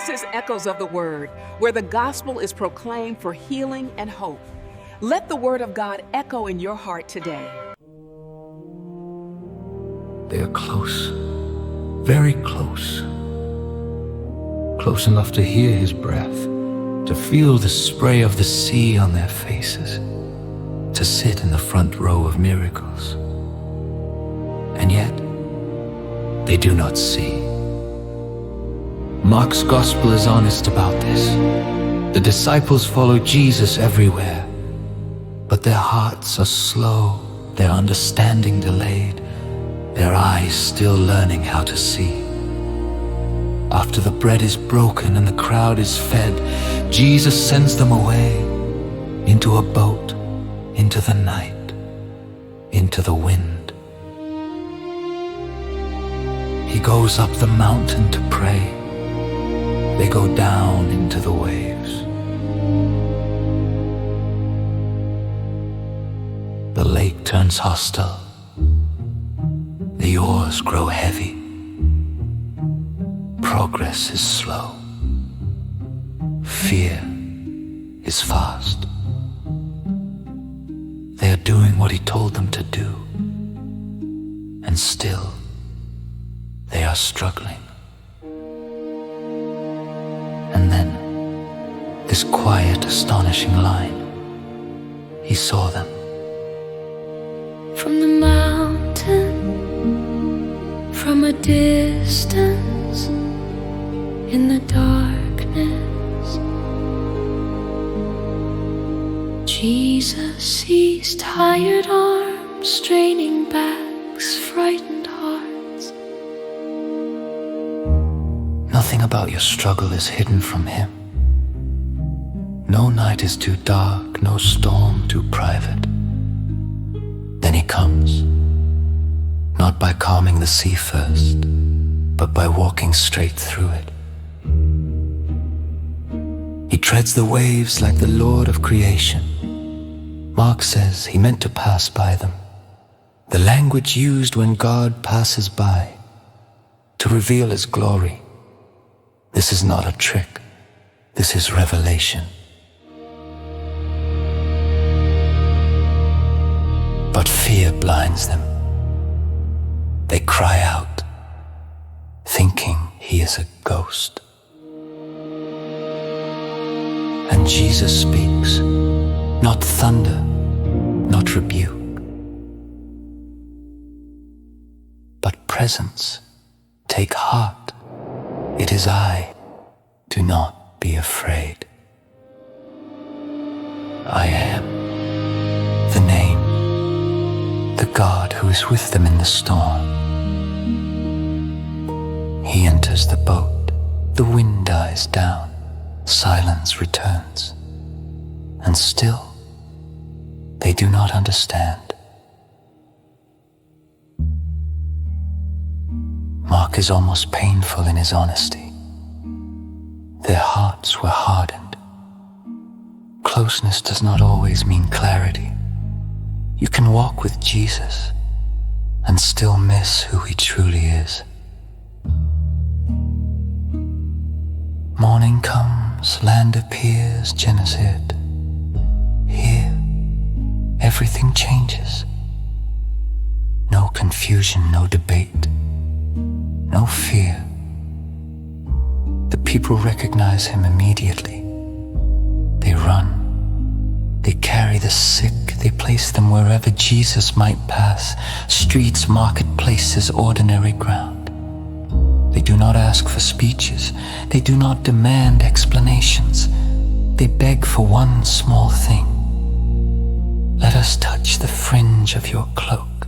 This is Echoes of the Word, where the gospel is proclaimed for healing and hope. Let the Word of God echo in your heart today. They are close, very close. Close enough to hear his breath, to feel the spray of the sea on their faces, to sit in the front row of miracles. And yet, they do not see. Mark's gospel is honest about this. The disciples follow Jesus everywhere, but their hearts are slow, their understanding delayed, their eyes still learning how to see. After the bread is broken and the crowd is fed, Jesus sends them away into a boat, into the night, into the wind. He goes up the mountain to pray. They go down into the waves. The lake turns hostile. The oars grow heavy. Progress is slow. Fear is fast. They are doing what he told them to do, and still they are struggling. And then, this quiet, astonishing line, he saw them. From the mountain, from a distance, in the darkness, Jesus sees tired arms, straining backs, frightened hearts. Nothing about your struggle is hidden from him. No night is too dark, no storm too private. Then he comes, not by calming the sea first, but by walking straight through it. He treads the waves like the Lord of creation. Mark says he meant to pass by them, the language used when God passes by, to reveal his glory. This is not a trick. This is revelation. But fear blinds them. They cry out, thinking he is a ghost. And Jesus speaks, not thunder, not rebuke, but presence. Take heart. It is I. Do not be afraid. I am. The name. The God who is with them in the storm. He enters the boat. The wind dies down. Silence returns. And still, they do not understand. Mark is almost painful in his honesty. Their hearts were hardened. Closeness does not always mean clarity. You can walk with Jesus and still miss who he truly is. Morning comes, land appears, Gennesaret. Here, everything changes. No confusion, no debate. No fear. The people recognize him immediately. They run. They carry the sick. They place them wherever Jesus might pass. Streets, marketplaces, ordinary ground. They do not ask for speeches. They do not demand explanations. They beg for one small thing. Let us touch the fringe of your cloak.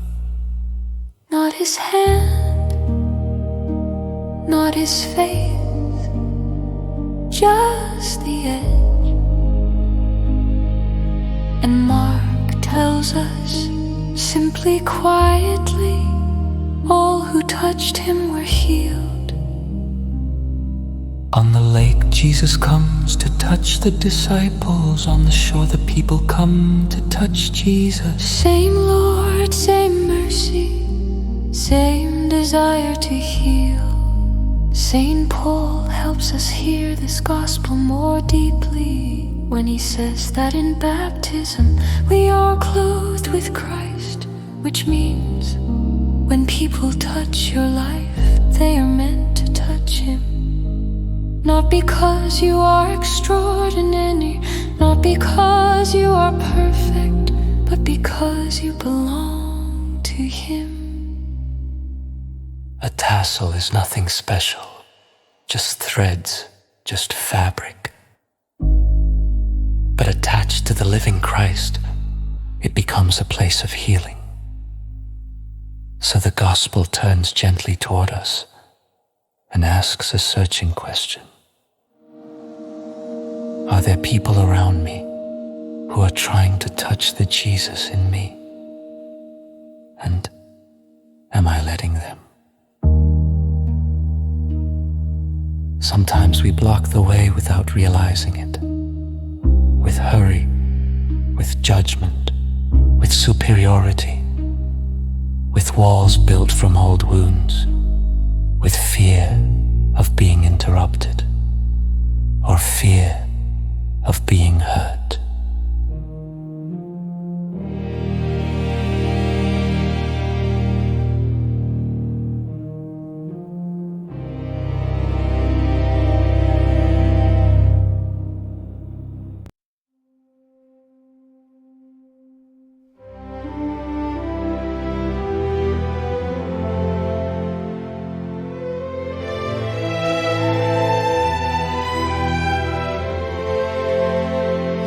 Not his hand, not his faith, just the edge. And Mark tells us, simply, quietly, all who touched him were healed. On the lake, Jesus comes to touch the disciples. On the shore, the people come to touch Jesus. Same Lord, same mercy, same desire to heal. St. Paul helps us hear this gospel more deeply when he says that in baptism we are clothed with Christ, which means when people touch your life, they are meant to touch him. Not because you are extraordinary, not because you are perfect, but because you belong to him. A tassel is nothing special, just threads, just fabric. But attached to the living Christ, it becomes a place of healing. So the gospel turns gently toward us and asks a searching question. Are there people around me who are trying to touch the Jesus in me? And am I letting them? Sometimes we block the way without realizing it, with hurry, with judgment, with superiority, with walls built from old wounds, with fear of being interrupted, or fear of being hurt.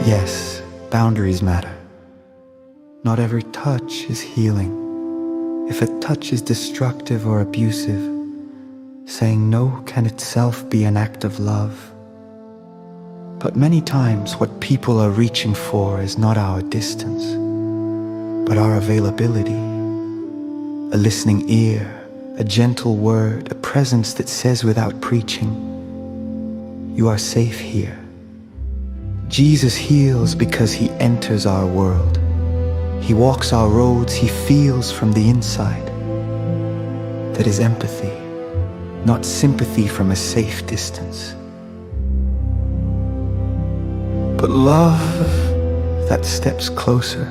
Yes, boundaries matter. Not every touch is healing. If a touch is destructive or abusive, saying no can itself be an act of love. But many times what people are reaching for is not our distance, but our availability. A listening ear, a gentle word, a presence that says without preaching, "You are safe here." Jesus heals because he enters our world. He walks our roads, he feels from the inside. That is empathy, not sympathy from a safe distance. But love that steps closer,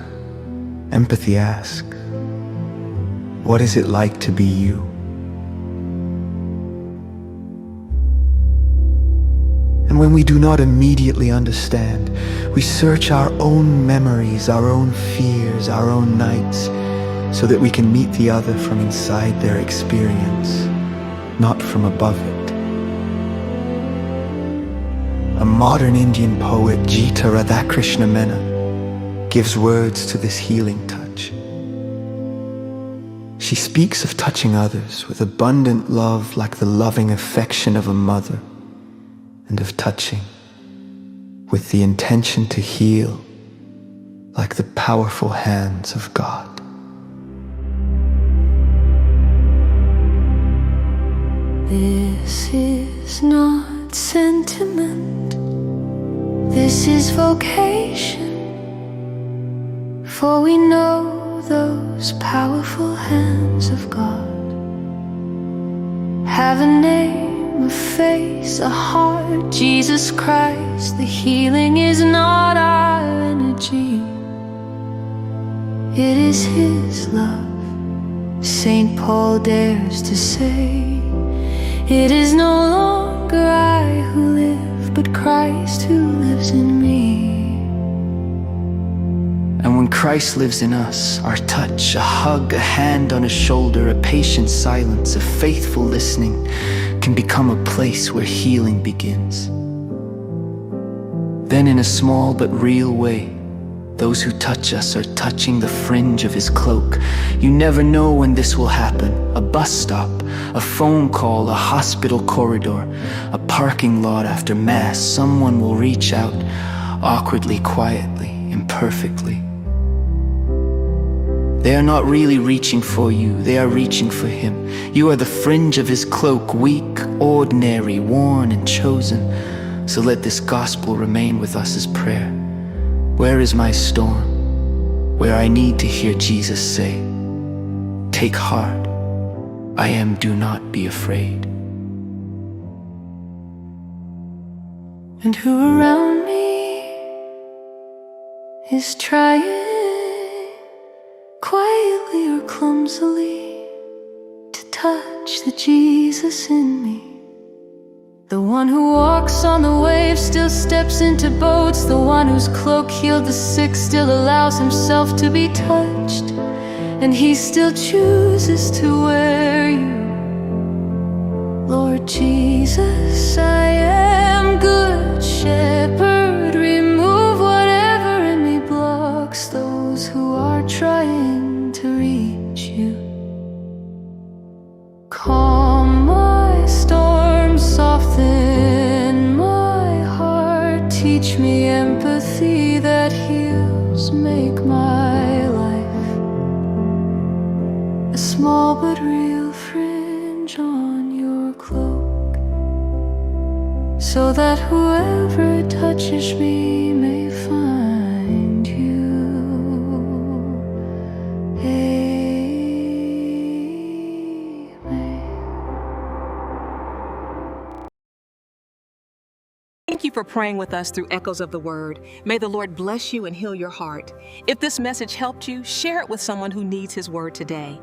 empathy asks, what is it like to be you? And when we do not immediately understand, we search our own memories, our own fears, our own nights, so that we can meet the other from inside their experience, not from above it. A modern Indian poet, Jita Radhakrishna Menon, gives words to this healing touch. She speaks of touching others with abundant love like the loving affection of a mother, and of touching with the intention to heal like the powerful hands of God. This is not sentiment, this is vocation, for we know those powerful hands of God have a name, a face, a heart. Jesus Christ, the healing is not our energy, it is his love. St. Paul dares to say, it is no longer I who live, but Christ who lives in me. And when Christ lives in us, our touch, a hug, a hand on a shoulder, a patient silence, a faithful listening can become a place where healing begins. Then in a small but real way, those who touch us are touching the fringe of his cloak. You never know when this will happen. A bus stop, a phone call, a hospital corridor, a parking lot after mass. Someone will reach out, awkwardly, quietly, imperfectly. They are not really reaching for you, they are reaching for him. You are the fringe of his cloak, weak, ordinary, worn and chosen. So let this gospel remain with us as prayer. Where is my storm? Where I need to hear Jesus say, take heart, I am, do not be afraid. and who around me is trying, quietly or clumsily, to touch the Jesus in me. The one who walks on the waves still steps into boats. The one whose cloak healed the sick still allows himself to be touched, and he still chooses to wear you. Lord Jesus, I am good shepherd. Remove whatever in me blocks those who are trying to reach you. Calm my storm, soften my heart. Teach me empathy that heals, make my life a small but real fringe on your cloak, so that whoever touches me may find you. Thank you for praying with us through Echoes of the Word. May the Lord bless you and heal your heart. If this message helped you, share it with someone who needs His word today.